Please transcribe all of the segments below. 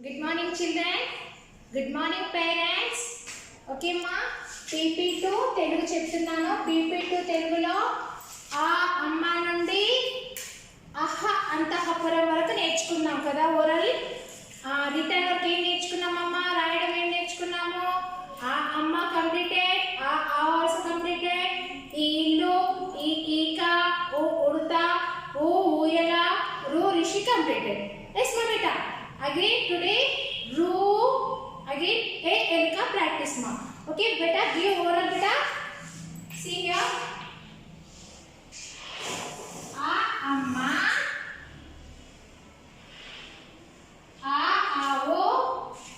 Good morning children. Good morning parents. Okay ma. PP2 Telugu చెప్తున్నాను. PP2 తెలుగులో ఆ అమ్మ నుండి అహ అంతఃపురం వరకు నేర్చుకున్నాం కదా ఓరల్. రిటర్న్ వర్క్ ఏం నేర్చుకున్నామమ్మా, రాయడం ఏం నేర్చుకున్నాము. ఆ అమ్మ కంప్లీటెడ్, ఆ ఆల్సో కంప్లీటెడ్. ఈ ఇల్లు, ఈ ఈక, ఓ ఉడత, ఓ ఊయల, రూ రిషి కంప్లీటెడ్. ఎస్ మా బేటా. Again today ru again a elka practice ma. Okay beta, give oral beta. See here. A amma, a avo.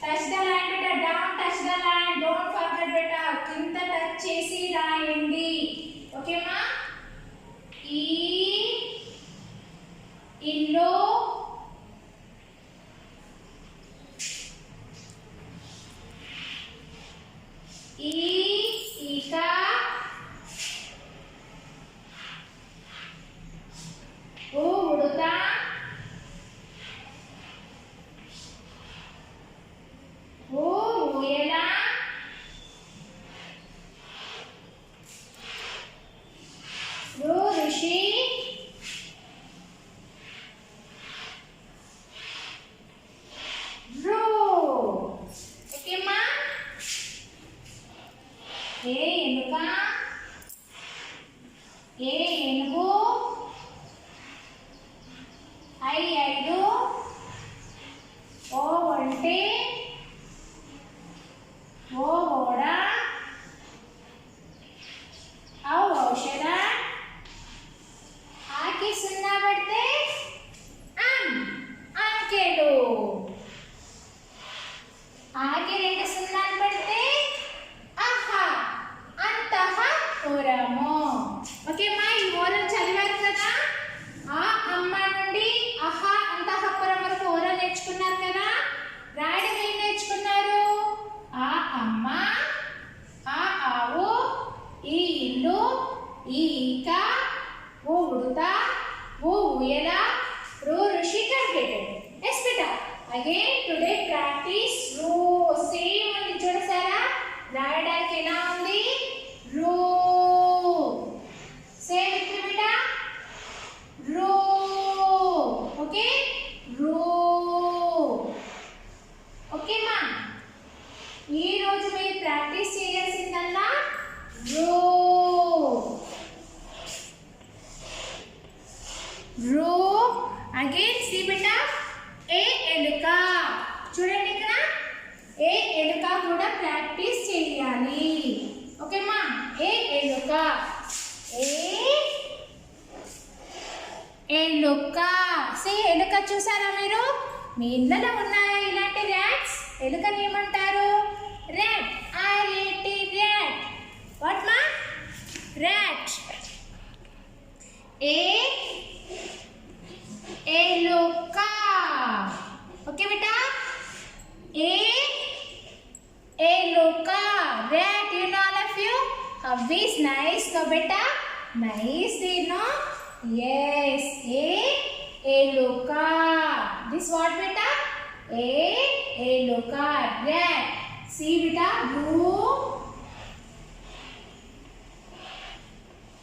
Touch the land beta. Don't touch the land. Don't forget beta. Kinta touch chesi rayandi. Okay ma. E illo. ఈక, ఓ ఉడత, ఓ ఊయల, రో ఋషి, రో. ఓకేమా. ఏ ఎలుక, ఏ ఏనుగు, I ఐదు, ఓ ఒంటె, ఓ ఓడ, ఔ ఔషధ, ఆకి సున్నా పెడితే అంకెలు, ఆకి రెండు సున్నాలు పెడితే అంతఃపురము. ఓకే మా, ఈ ఓరల్ చదివారు కదా. ఆ అమ్మ నుండి అహ అంతఃపురం వరకు ఓరల్ నేర్చుకున్నారు కదా. రాయడం ఏం నేర్చుకున్నారు. ఆ అమ్మ, ఆ ఆవు, ఈ ఇల్లు, ఈ ఈక, ఓ ఉడత, ఓ ఊయల, రో ఋషి కంప్లీటెడ్. ఎస్ బేటా. అగైన్ టుడే ప్రాక్టీస్ రో. సేమ్ ఉంది చూడసారా. రాయడానికి ఎలా ఉంది. రో. సే విత్ మీ బేటా. రో. ఓకే. రో. ఓకే మా. ఈ రోజు మీరు ప్రాక్టీస్ చేయాల్సిందల్లా రో. రో. అగైన్ సి బేటా. ఏ ఎలుక. చూడండి ఇక్కడ. ఏ ఎలుక కూడా ప్రాక్టీస్ చేయాలి. ఓకేమా. ఏ ఎలుక. ఏ ఎలుక. సే ఎలుక చూసారా మీరు. మీ ఇళ్ళలో ఉన్నాయా ఇలాంటి ర్యాట్స్. ఎలుకని ఏమంటారు. ర్యాట్. RAT rat. వాట్ మా. ర్యాట్. ఏ ఎలుక. ఓకే బేటా. ఏ ఎలుక. rat. You know all of you. How is nice ka beta. Nice you know. Yes. Eluka. This what beta. Eluka. Rat. See beta.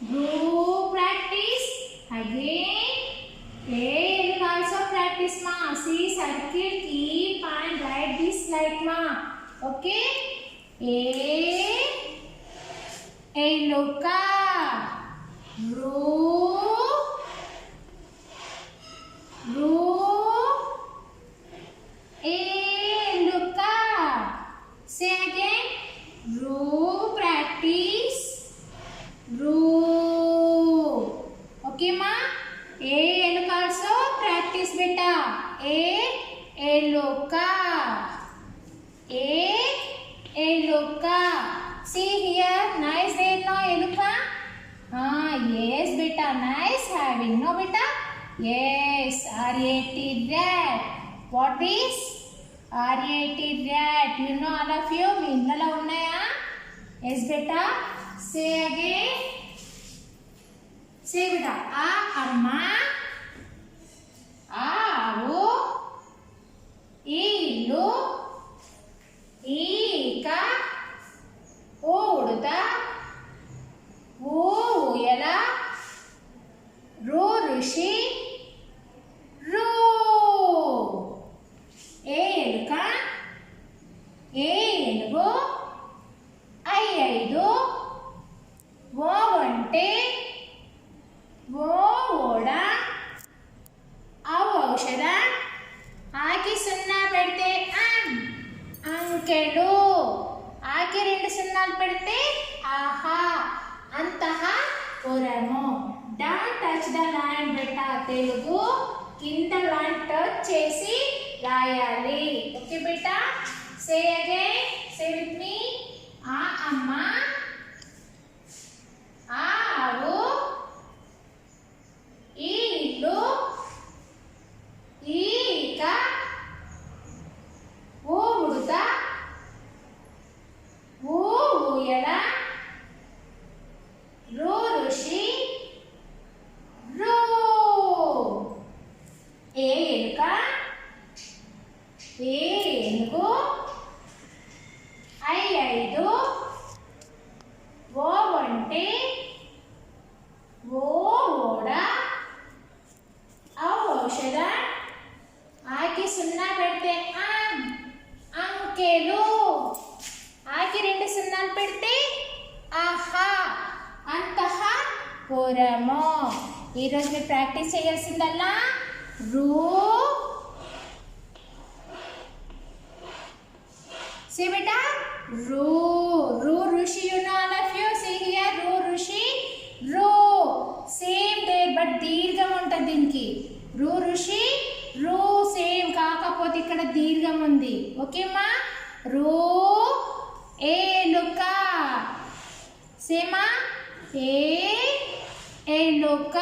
Blue practice. Again. You also practice ma. See circle, keep and write this like ma. Okay. Eluka. Ru. Eluka. Say again. Ru. Practice. Ru. Okay ma. Eluka also practice beta. Eluka. Eluka. See here. Nice there no eluka. Yes beta. Nice having no beta. Yes. RAT rat. What is RAT rat? You know all of you. మీ ఇళ్ళలో ఉన్నాయా. Yes beta. Say again. Say beta. ఆ అమ్మ, ఆ ఆవు, ఈ ఇల్లు ఈక ఓ ఉడత ఊ ఊయల రు ఋషి రు ఏ ఎలుక ఏ ఏనుగు ఐ ఐదు ఓ ఒంటె ఓ ఓడ ఔషధ ఆకి సున్నా పెడితే అంకెలు ఆకి రెండు సున్నాలు పెడితే ఆహా అంతః పురము. డోంట్ టచ్ ద లైన్ బెటా. తెలుగు కింద లైన్ టచ్ చేసి రాయాలి. ఓకే బేటా. Say again. Say with me. ఆ అమ్మ ఆ ఆవు ఈ ఇల్లు ఈక ఊ ఉడత ఊ ఊయల రు ఋషి రు ఏ ఎలుక ఏ ఏనుగు ఐ ఐదు ఓ ఒంటె ఓ ఓడ ఔషధ ఆకి సున్నా పెడితే అంకెలు ఆకి రెండు సున్నాలు పెడితే ఆహా అంతః పురము. ఈరోజు మీరు ప్రాక్టీస్ చేయాల్సిందల్లా రూ See beta, ru, ru Rishi, you know all of you. See here, ru Rishi, ru. Same there, but దీర్ఘం ఉంటుంది దీనికి. ru Rishi, ru సేమ్ కాకపోతే ఇక్కడ దీర్ఘం ఉంది. ఓకే మా. రు ఏలుక. సేమా ఏలుక.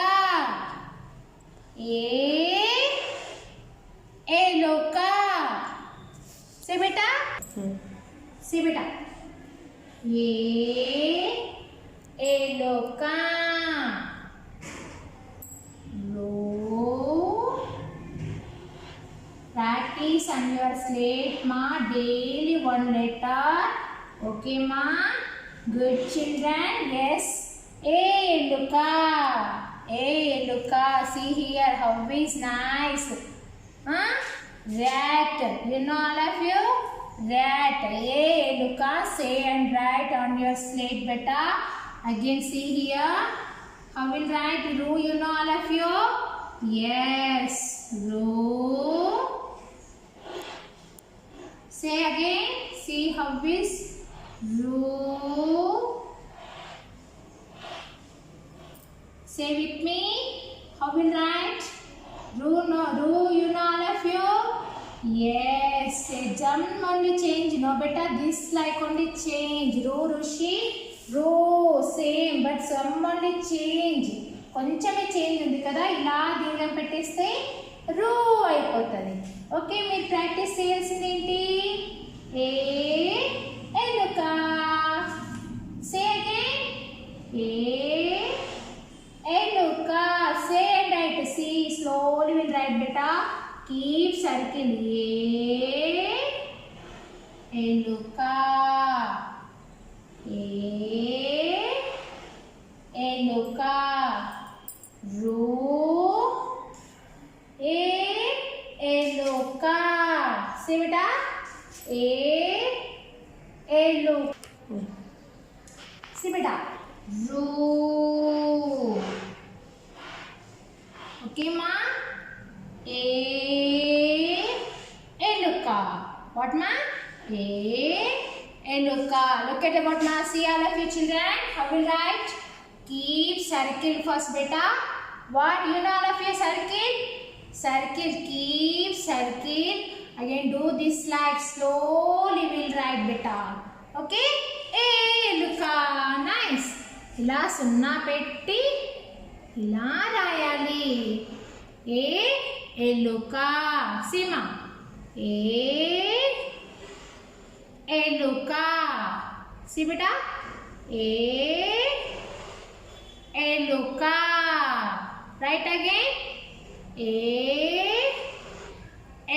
ఏలుక. See beta. See beta. एलोका लो. Practice on your slate ma daily one letter. Okay ma. Good children. Yes. Eluka. Eluka. See here how is nice. Rat. You know all of you. Rat. Eluka. Say and write on your slate beta. Again see here. How will write ru? You know all of you. Yes. Ru. Say again. See how is ru. Say with me. How will write ru? No ru. You know all of you. Yes. Say jump only change. No beta. This like only change. Ru Rishi. Ru same but some only change. కొంచెమే change ఉంది కదా. ఇలా దీర్ఘం పెట్టేస్తే రూ అయిపోతుంది. Okay మీరు practice చేయాల్సింది ఏంటి? ఎలుక. Say again. ఎలుక. Say and write. See slowly will write బెటా. Keep circle. ఎలుక. ఎలుక. రు. ఎలుక. See beta. Eluka. See beta. Ru. Okay ma. Eluka. What ma? Eluka. Look at what ma. See all of you children. How will write? Keep circle first beta. What you know all of you circle? Circle. Keep circle. Again do this like slowly will write beta. Okay? Eluka. Nice. ఇలా సున్నా పెట్టి ఇలా రాయాలి. ఎలుక. సీమా ఎలుక. C బేటా. ఎలుక. Right again.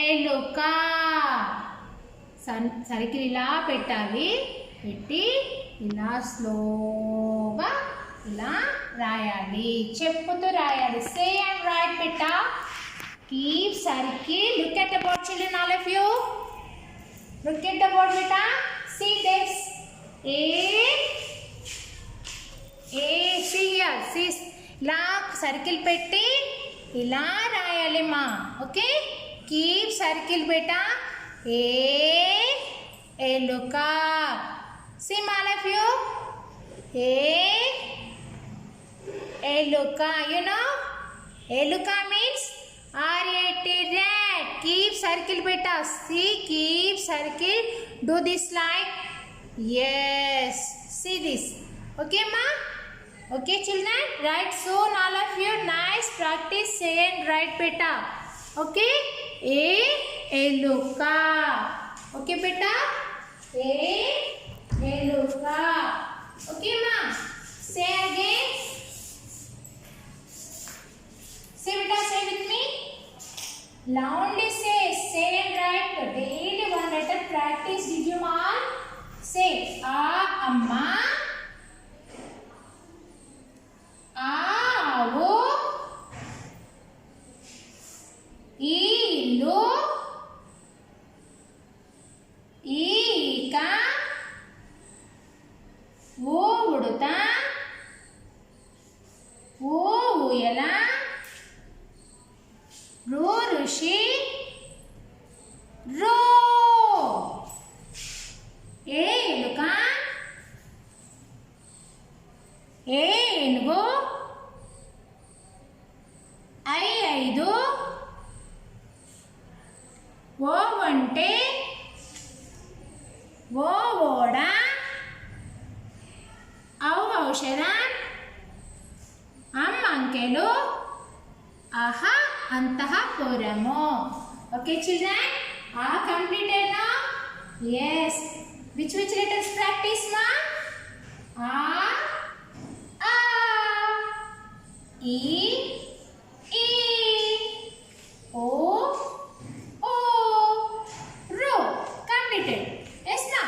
ఎలుక. Circle ఇలా పెట్టాలి. పెట్టి ఇలా స్లోగా ఇలా రాయాలి. చెప్పుతూ రాయాలి. సే and right beta. Keep circle. Look at the board children, all of you. Look at the board beta. See this. A see here. See ఇలా సర్కిల్ పెట్టి ఇలా రాయాలి మా. Okay. Keep circle beta. A look up. See all of you. A look up. You know, a look up means R-A-T, rat. Keep circle beta. See, keep circle. Do this like. Yes. See this. Okay ma. Okay children. Write soon all of you. Nice practice. Say and write beta. Okay. A look up. Okay beta. A look up. Okay ma. Say again. Say beta. Say with me. Loudly say and write. Daily one letter practice. Did you all say? Amma. Avu. Ilu. Ika. Uduta. Uyala. Rushi. Ro. Eluka. Enugu. Aidu. Ovante. Ovoda. Avaushada. Ammankelu. Aha. Antahapuramo. Okay children, completed now. Yes. Which letters practice ma? A, E, O, Ro. Completed. Yes na.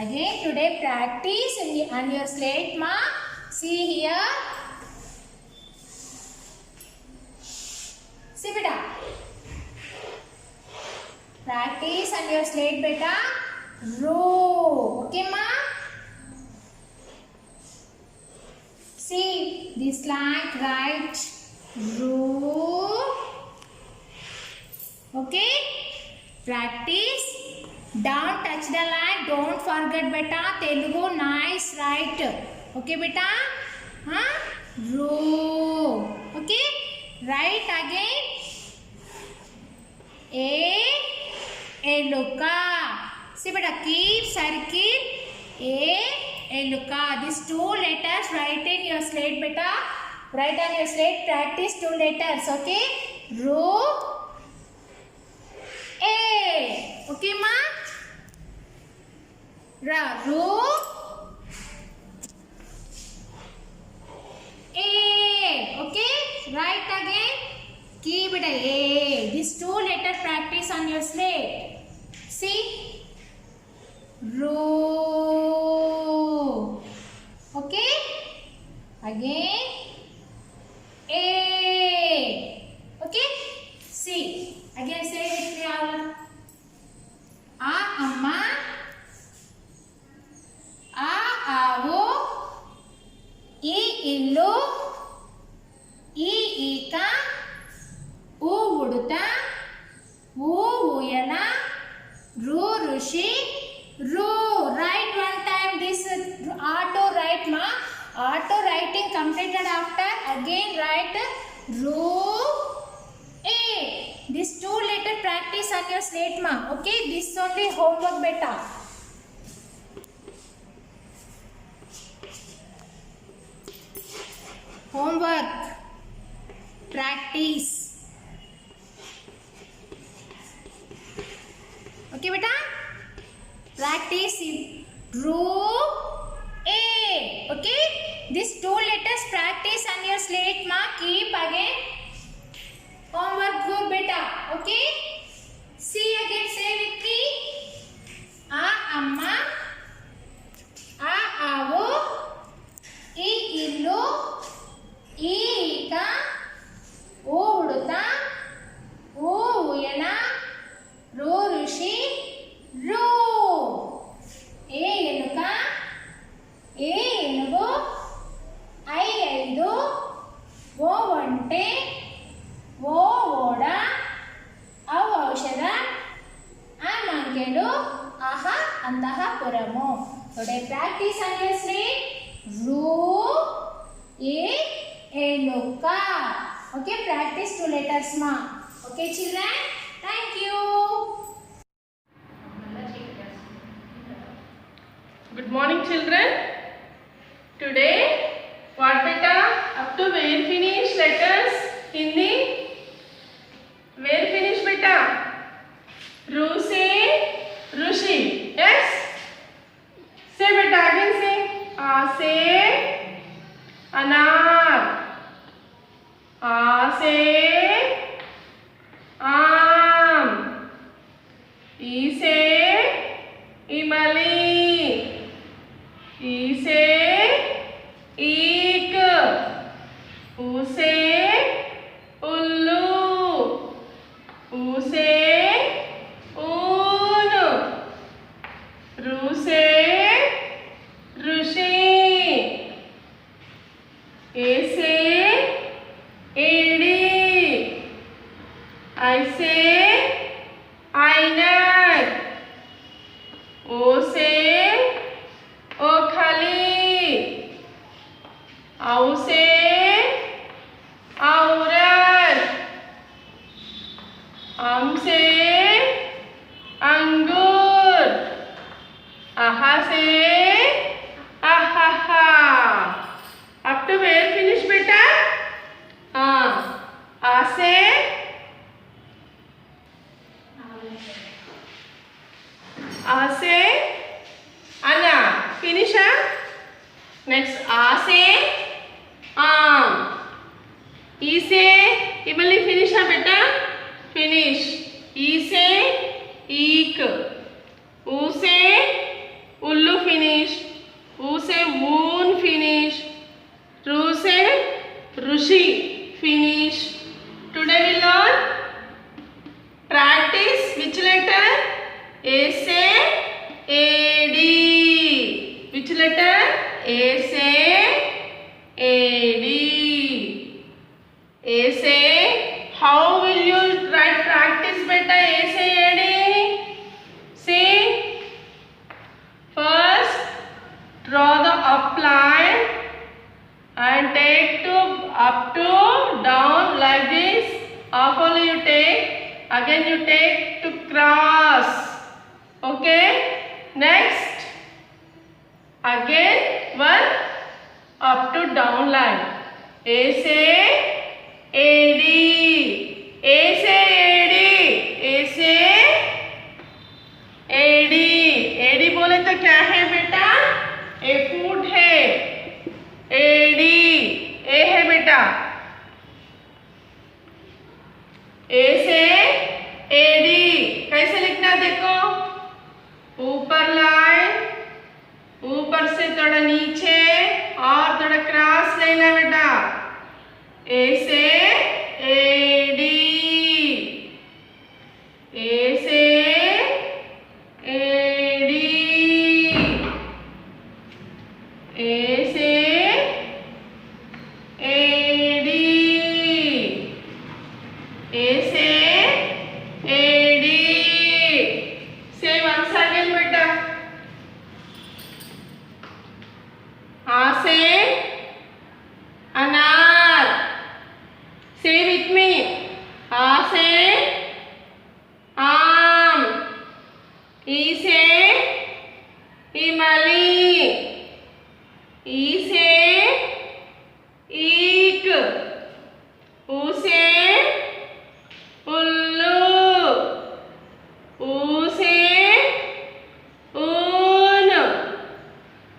Again today practice on your slate ma. See here. See beta. Practice on your slate beta. Row. Okay ma. See this like right. Row. Okay. Practice. Don't touch the line. Don't forget beta. Telugu nice right. Okay beta. Row. Okay. Right again. A look up. See beta, keep circle. A look up. These two letters write in your slate beta. Write on your slate. Practice two letters. Okay. Ro. A. Okay ma. Ro. A. Okay. Write again. Keep it A. These two letter practice on your slate. See? Ro. Okay? Again. A. Okay? See. Again say with me all. Amma. Avu. Illu. Ika. Uduta. Uyala. Rushi. Ru. Write one time this auto write ma. Auto writing completed after again write Ru. A. This two letter practice on your slate ma. Okay. This only homework beta. Homework. Practice. Okay beta. Practice Ro. A. Okay. These two letters practice on your slate ma. Keep again. Homework good beta. Okay. See again. Say with me. అంతఃపురము. Today practice on your sleep. Ru e eluka. Okay, practice 2 letters ma. Okay children, thank you. Good morning children. Today what beta up to where finish letters in the where finish beta ru se rushi. Yes, say beta again, say a se anar, a se aam, e se imali, e se eek, u se ullu, u se un, ru se rushi, e se edi, I se ainak, o se okhali, au se aurat, am se angur, aha se ahaha. Up to where finish beta? A se ana. Finish next a se aam. E se imali finish beta. Finish. E se eek. U se ullu finish. U se moon finish. Ru se rushi finish. Today we learn practice which letter? A se ad. Which letter? A se ad. A se. How will you write practice beta? A se ad. See, first draw the up line and take to up to down like this. Half only you take. Again you take to cross. Okay. Next. Again one up to down line. A se ad. A se ad. A se ad. ad बोले तो क्या है बेटा? ए food है. ad ए है बेटा. ए से ad कैसे लिखना देखो. ऊपर लाइन, ऊपर से थोड़ा नीचे और थोड़ा क्रॉस लेना बेटा. ए से ad. ए से ad. ए से ad. A से ad. Say once again beta. A से anar. Say with me. A से aam. E से imali. E से eek. U से ullu. U से un.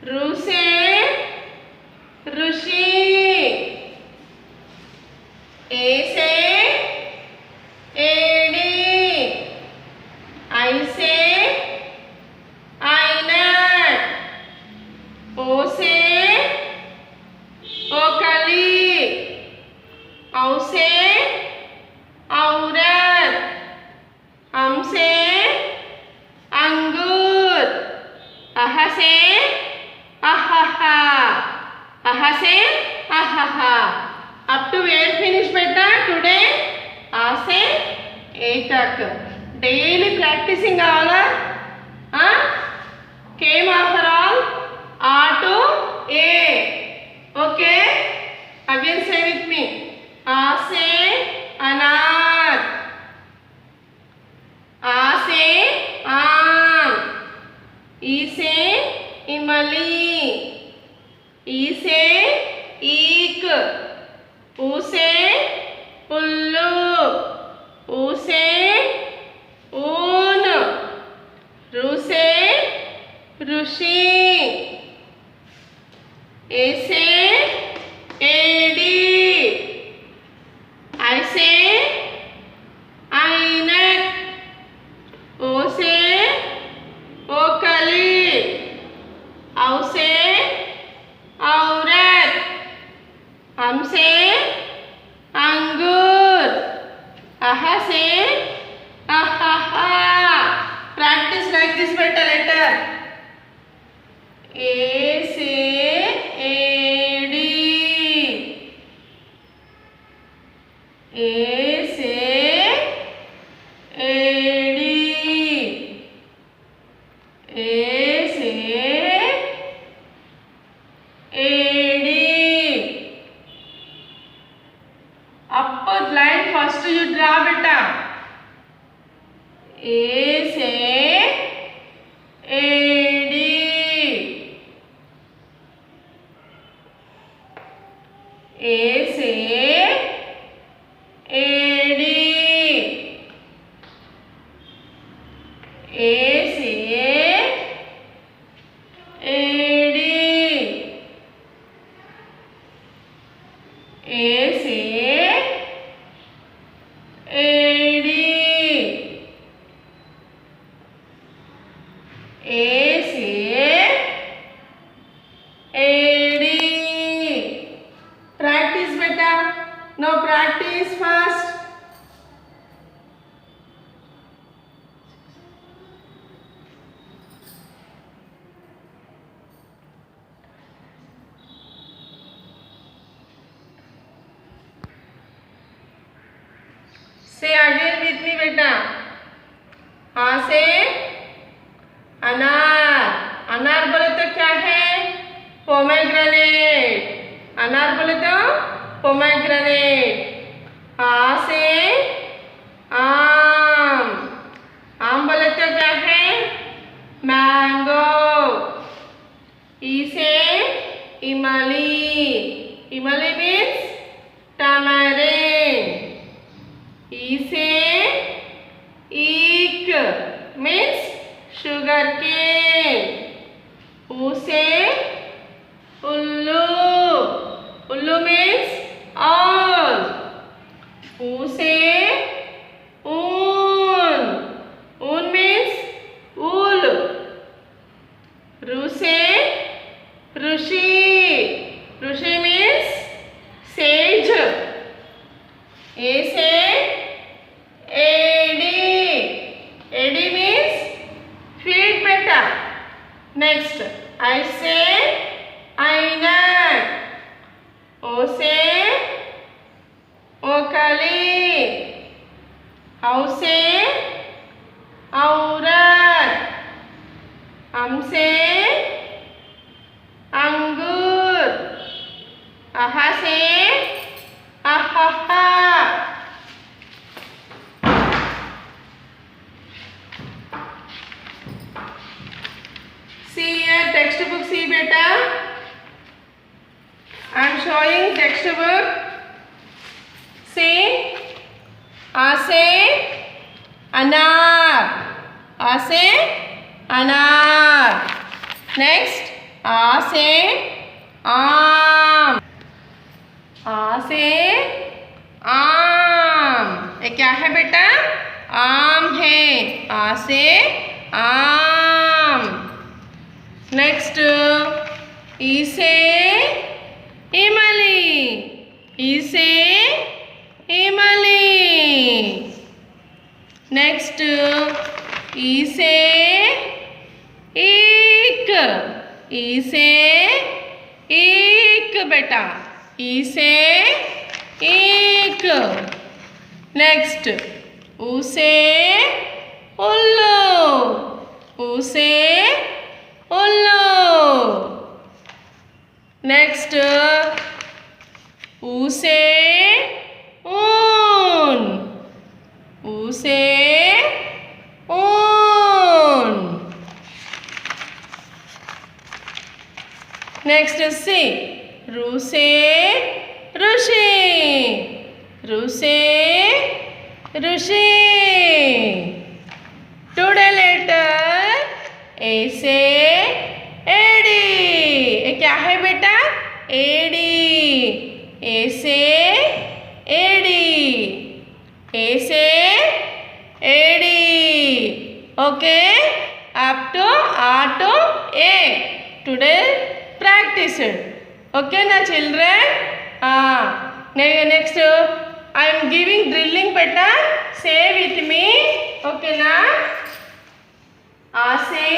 Ru से rushi. A से ad. I से ainak. O से okali. Au से aurat. Am से angur. Aha से ahaha. Aha से ahaha. Up to where finish beta today? A से A तक. Daily practicing కావాలా? Came after all. A to A. Okay. Again say with me. A से अनार. आ से आम. ई से इमली. ई से ईक. ऊ से उल्लू. ऊ से ऊन. रू से ऋषि. ए से एड़ी. आई से ऐनक. ओ से ओकली. औ से औरत. हम से अंगूर. अह से अहा. Practice like this better letter. A से एड़ी. ए से एड़ी. ए से एड़ी. Upper line first you draw beta. ए से एड़ी. ए से एड़ी. ए से एड़ी. ए से एड़ी. ए से एड़ी. Practice beta. Now practice first. Say again with me beta. आ से अनार. अनार बोले तो क्या है? पोमेग्रेनेट. अनार बोले तो पोमेग्रेनेट. आ से आम. आम बोले तो क्या है? मैंगो. ई से इमली. इमली मीन्स टैमरिंड. ई से ईक मीन्स शुगर केन. ऊ से उल्लू. उल्लू मीन्स owl. ऊ से ऊन. ऊन मीन्स wool. रू से ऋषि. ऋषि मीन्स sage. ए से एड़ी. एड़ी means feed beta. Next. I से ऐनक. ओ से ओकली. औ से औरत. हम से अंगूर. अह से अहा. See your textbook, see beta. I am showing textbook. See. आ से अनार. आ से अनार. Next. आ से आम. आ से आम. ये क्या है बेटा? आम है. आ से आम. नेक्स्ट. ई से इमली. ई से इमली. नेक्स्ट. ई से ईक. ई से ईक बेटा. ई से ईक. नेक्स्ट. ऊ से उल्लू. ऊ से Next C. Ru se Rushi. Ru se Rushi. Today letter A से एडी. ये क्या है बेटा? एडी. ए से एडी. ए से AD. Okay, up to R to A. Today practice it. Okay na children? Next I am giving drilling beta. Say with me. Okay na? A से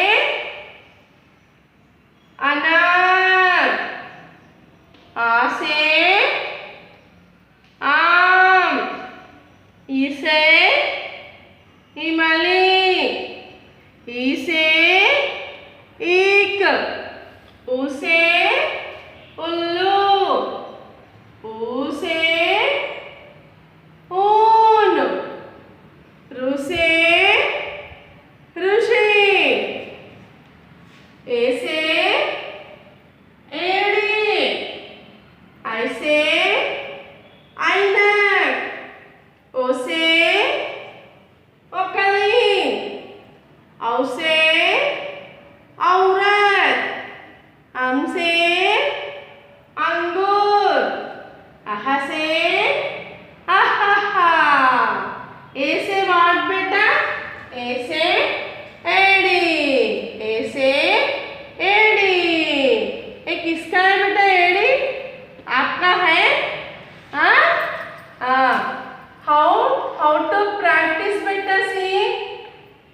अनार. आ से आम. ई से इमली. ई से ईक. उ से उल्लू. ऊ से ऊन. रु से ऋषि. ए से एड़ी. आई से ऐनक. ओ से ओकली. औ से औरत. अम से अंगूर. आह से आहा. ए से व्हाट बेटा? ए से एड़ी. ए से एड़ी. ये किसका है बेटा एड़ी? आपका है? हाँ? How to practice बेटा? See,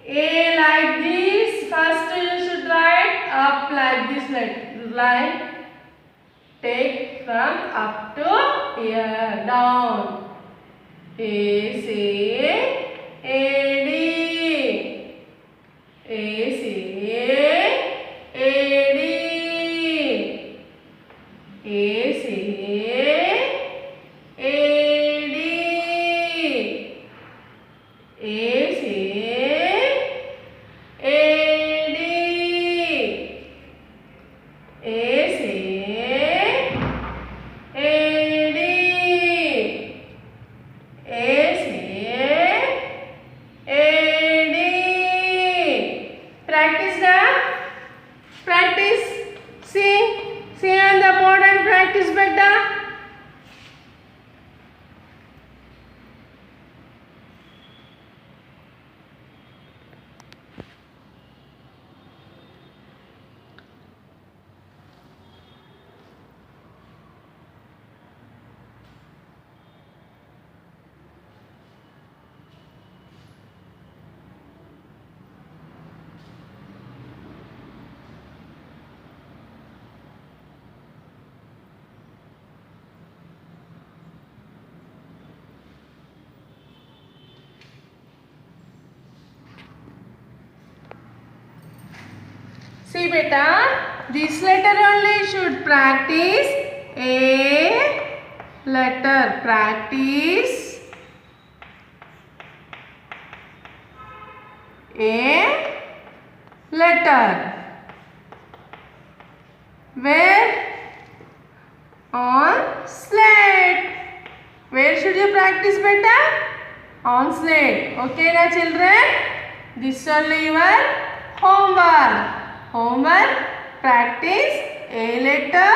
A like this. First you should write up like this. Like take from up to here down. A से एड़ी. ए से एड़ी. ए से एड़ी. ए से एड़ी. ए से एड़ी. ए से एड़ी. Practice the practice. See on the board and practice better. See beta, this letter only should practice. A letter. Practice A letter. Where? On slate. Where should you practice beta? On slate. Okay na children? This is only your homework. Homework, practice A letter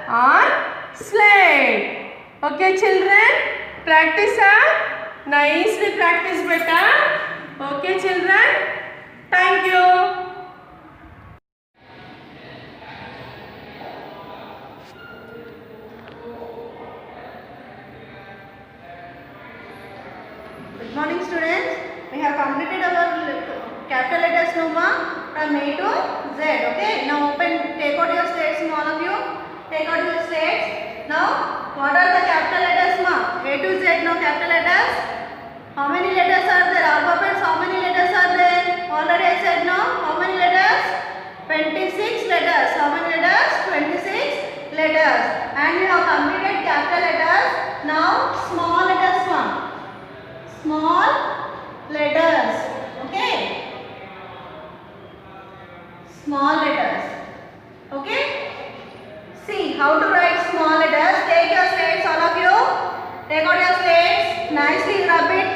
on slate. Okay children? Practice nicely practice beta. Okay children? Thank you. Good morning students. We have completed our capital letters Noma from A to Z. Okay. Now take out your slates, all of you. Take out your slates. Now what are the capital letters ma? A to Z now capital letters. How many letters are there? Alphabets, how many letters are there? Already I said no. How many letters? 26 letters. How many letters? 26 letters. And we have completed capital letters. Now small letters one. Small letters. Okay. Small letters. Okay. how to write small letters. Take your slates, all of you. Take out your slates. Nicely rub it.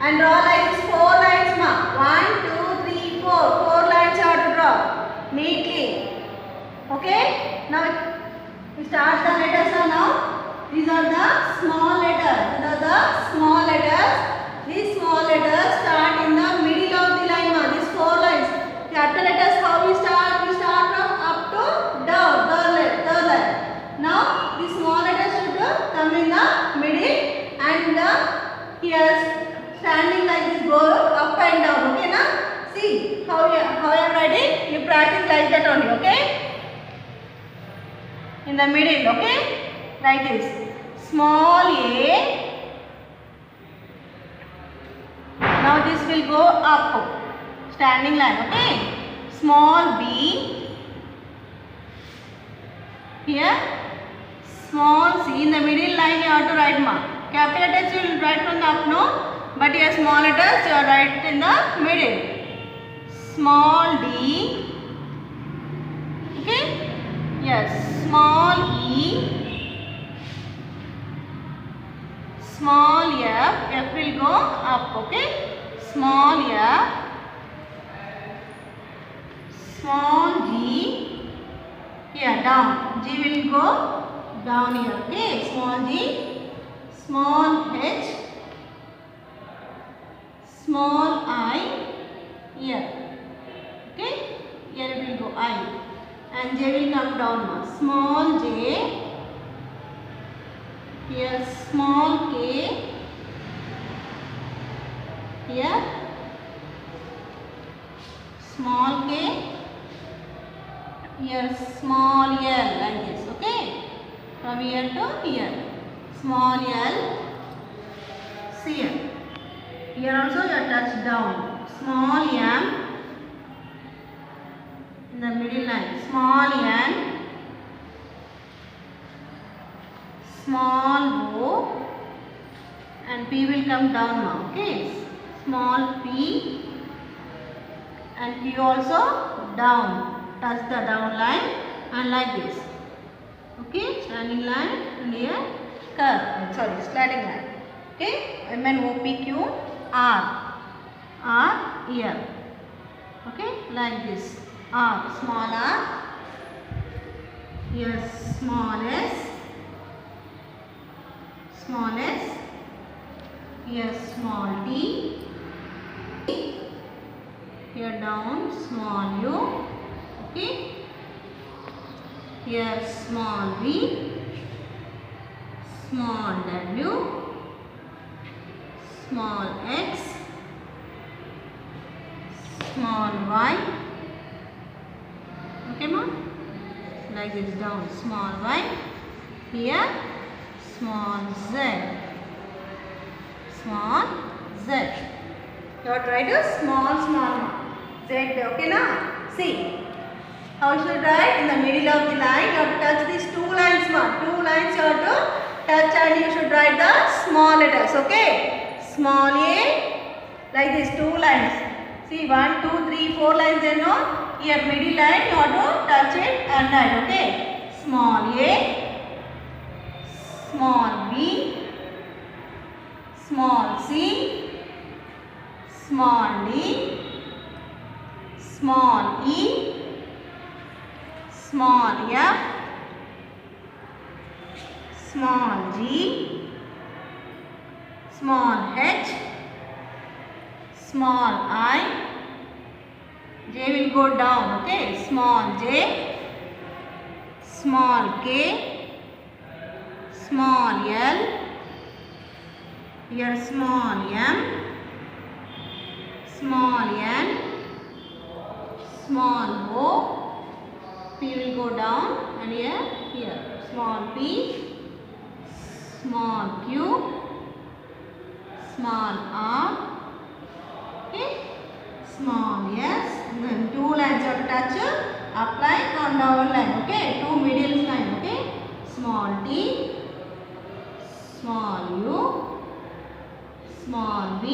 And draw like this 4 lines, ma. 1, 2, 3, 4. 4 lines you have to draw neatly. Okay? Now we start the letters now. These are the small letters. These are the small letters. These small letters start in the middle of the line, ma. These 4 lines. Capital letters, how we start? We start from up to down. Third line. Now these small letters should come in the middle and the here standing like this, go up and down. Okay, na? See how I am writing. You practice like that only. Okay. In the middle. Okay. Like this. Small a. Now this will go up. Standing line. Okay. Small b. Here. Small c. In the middle line you have to write, ma. Capital letters you will write from the up, no? But here small letters you are write in the middle. Small d. Okay. Yes. Small e. Small f. F will go up. Okay. Small f. Small g. Here down. G will go down here. Okay. Small g. Small h. Small I. Here. Okay. Here it will go I. And j will come down now. Small j. Here small k. Here small k. Here small l like this. Okay. From here to here. Small l. See here. Here also you touch down. Small m. In the middle line. Small n. Small o. And p will come down now. Okay. Small p. And q also down. Touch the down line and like this. Okay. Standing line and here curve. Sorry, sliding line. Okay. M N O P Q R. R here. Okay. Like this. R. Small r. Here small s. Small s. Here small t. Here down small u. Okay. Here small v. Small w. Small x. Small y. Okay, ma'am? Like this down. Small y. Here small z. Small z. You have to write a small z. Okay, na? See. How should write? In the middle of the line, you have to touch these 2 lines, ma. 2 lines you have to touch and you should write the small letters. Okay? Small a. Like this 2 lines. See 1, 2, 3, 4 lines there, no? Here middle line you have to touch it and write. Okay? Small a. Small b. Small c. Small d. Small e. Small f. Small g. Small h. Small I. J will go down. Okay. Small j. Small k. Small l. Here small m. Small n. Small o. P will go down and here small p. Small q. Small r. Okay. Small s. And then 2 lines you have to touch, apply on down line. Okay. 2 middle line. Okay. Small t. Small u. Small v.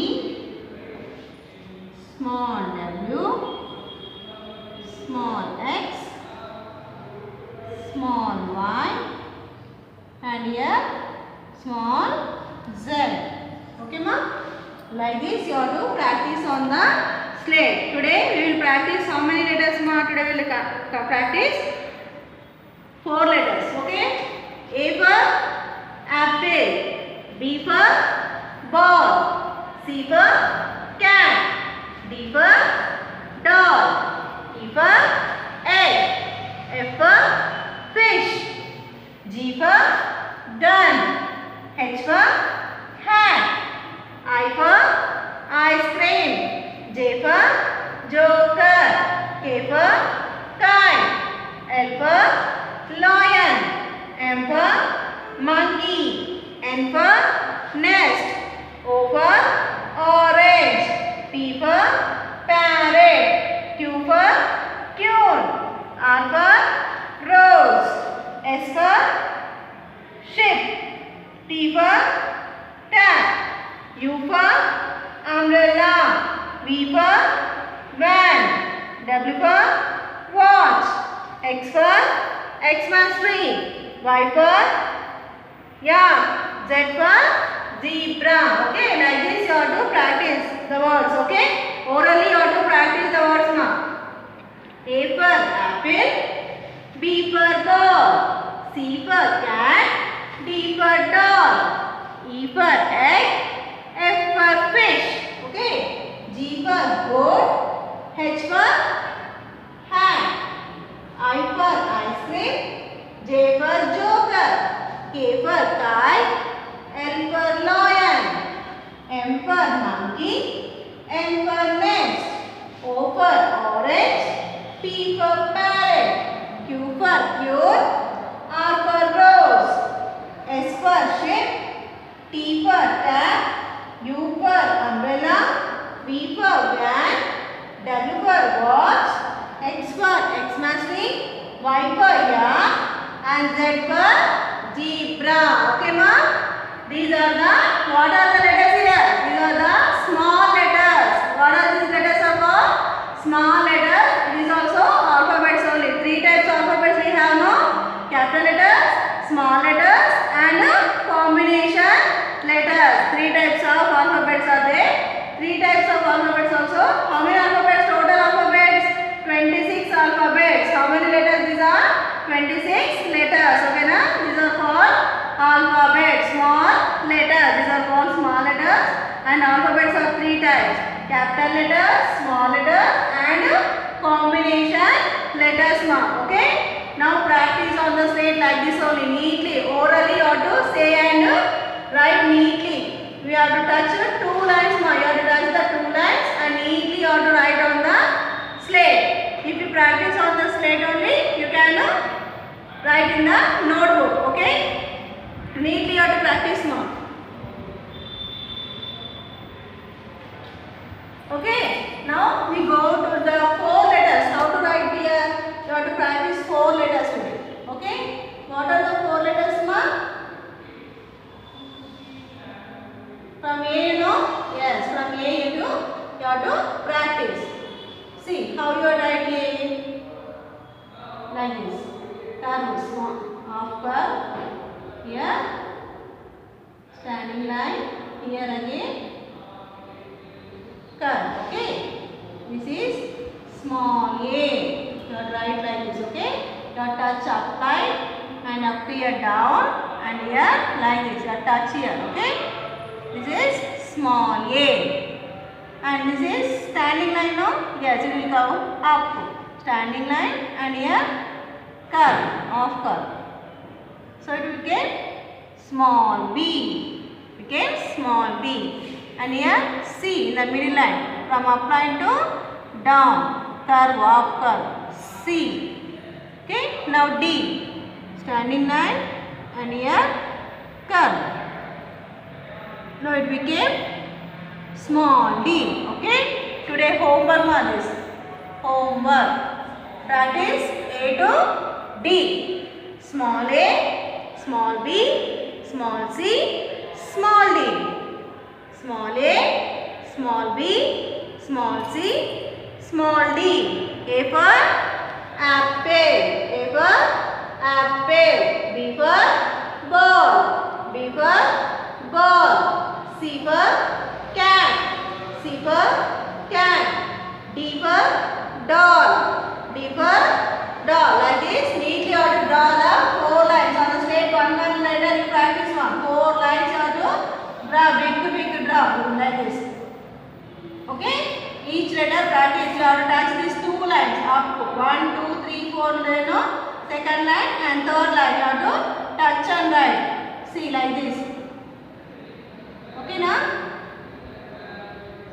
Small w. Small x. small y, and here small z. Okay, ma? Like this you have to practice on the slate. Today we will practice how many letters, ma? Today we will practice 4 letters. Okay? A for apple, B for ball, C for cat, D for doll, E for egg, F for fish, G for gun, H for hat, I for ice cream, J for joker, K for kite, L for lion, M for monkey, N for nest, O for orange, P for parrot, Q for cute, R for rose, S for ship, T for tap, U for umbrella, V for van, W for watch, X for Xmas tree, Y for yak, Z for zebra. Okay, like this you have to practice the words. Okay, orally you have to practice the words now. A for apple, B for ball, C for cat, D for doll, E for egg, F for fish. Okay, G for goat, H for hat, I for ice cream, J for joker, K for kite, L for lion, M for monkey, N for nest, O for orange, P for parrot, Q for cute, R for rose, S for ship, T for tap, U for umbrella, V for van, W for watch, X for Xmas tree, Y for yak, and Z for zebra. Okay, ma? These are the, what are the letters here? These are the small letters. What are these letters are called? Small letters. It is also alphabets only. 3 types of alphabets we have, no? Capital letters, small letters, and combination letters. 3 types of alphabets are there. 3 types of alphabets also. How many alphabets? Total alphabets? 26 alphabets. How many letters these are? 26 letters. Okay, na? These are called alphabets. Small letters. These are called small letters. And alphabets are 3 types. Capital letters, small letters, and combination letters. Okay? Now practice on the slate like this only. Neatly. Orally you have to say and write neatly. We have to touch 2 lines. You have to touch the 2 lines and neatly you have to write on the slate. If you practice on the slate only, you can write in the notebook. Okay? Neatly you have to practice now. Okay? Now we go to the 4 letters. How to write here? You have to practice 4 letters today. Okay? What are the 4 letters, ma? From A, you know? Yes, from A you have to practice. See how you write A. Like this. Curve small. Half curve. Here. Standing line. Here again. Curve. Okay. This is small A. You have to write like this. Okay. You have to touch up line and up here down and here like this. You have to touch here. Okay. This is small A. And this is standing line, no? Yes, it will go up. Standing line and here curve, off curve. So it will get small b. Became small b. And here C in the middle line. From up line to down. Curve, off curve. C. Okay. Now D. Standing line and here curve. Now it became small d. Okay. Today homework on this. Homework. Practice A to D. Small a, small b, small c, small d. Small a, small b, small c, small d. A for apple. A for apple. B for ball. B for ball. C for cat. C for cat. D for doll. D for doll. Like this, neatly you have to draw the 4 lines on the slate. One letter you practice one. 4 lines you have to draw. Big draw like this. Okay. Each letter practice you have to touch these 2 lines up. 1, 2, 3, 4. No. Second line and third line you have to touch and write. See like this. Okay now.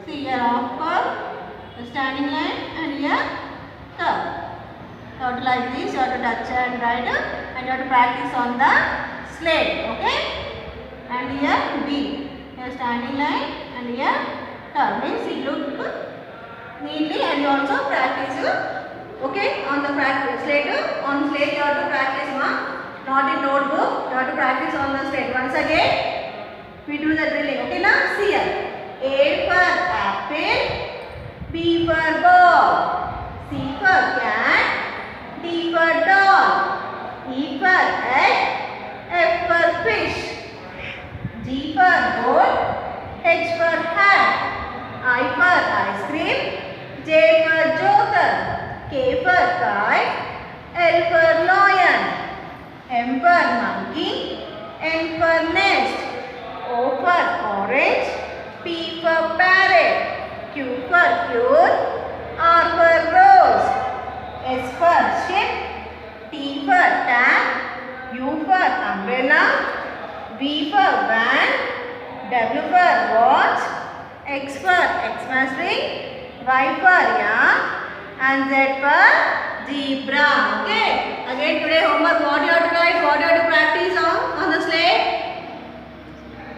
See here upper, the standing line and here curve. You have to like this, you have to touch and write and you have to practice on the slate. Okay. And here B. Here standing line and here curve. Means you look neatly and you also practice. Okay. On the slate you have to practice not in notebook. You have to practice on the slate. Once again we do the drilling. Okay now see here. A for apple, B for ball, C for cat, D for doll, E for egg, F for fish, G for goat, H for hat, I for ice cream, J for joker, K for kite, L for lion, M for monkey, N for nest, O for orange, P for parrot, Q for cure, R for rose, S for ship, T for tap, U for umbrella, V for van, W for watch, X for Xmas ring, Y for yarn and Z for zebra. Okay. Again today homework what you have to write, what you have to practice on the slate.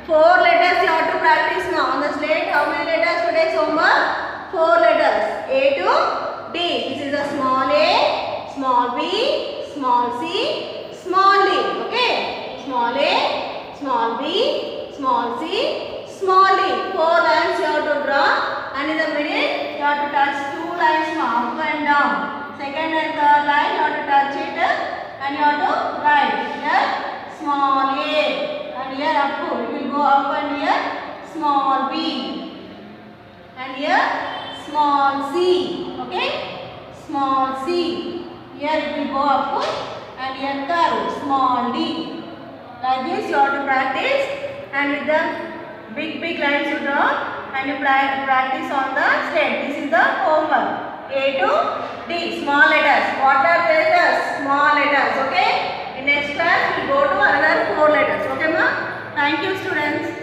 4 letters you have to practice now on the slate. How many letters today's homework? 4 letters. A to D. This is a small a, small b, small c, small d. Okay. Small a, small b, small c, small d. 4 lines you have to draw and in the middle you have to touch 2 lines up and down. Second and third line you have to touch it and you have to write here small a. And here up to it will go up and here small b and here small c. Okay, small c. Here it will go up and here curve small d. Like this you have to practice and with the big lines you draw and you practice on the slate. This is the homework. A to D, small letters. What are letters? Small letters. Okay. In next class we will go to another 4 letters. Okay ma? Thank you students.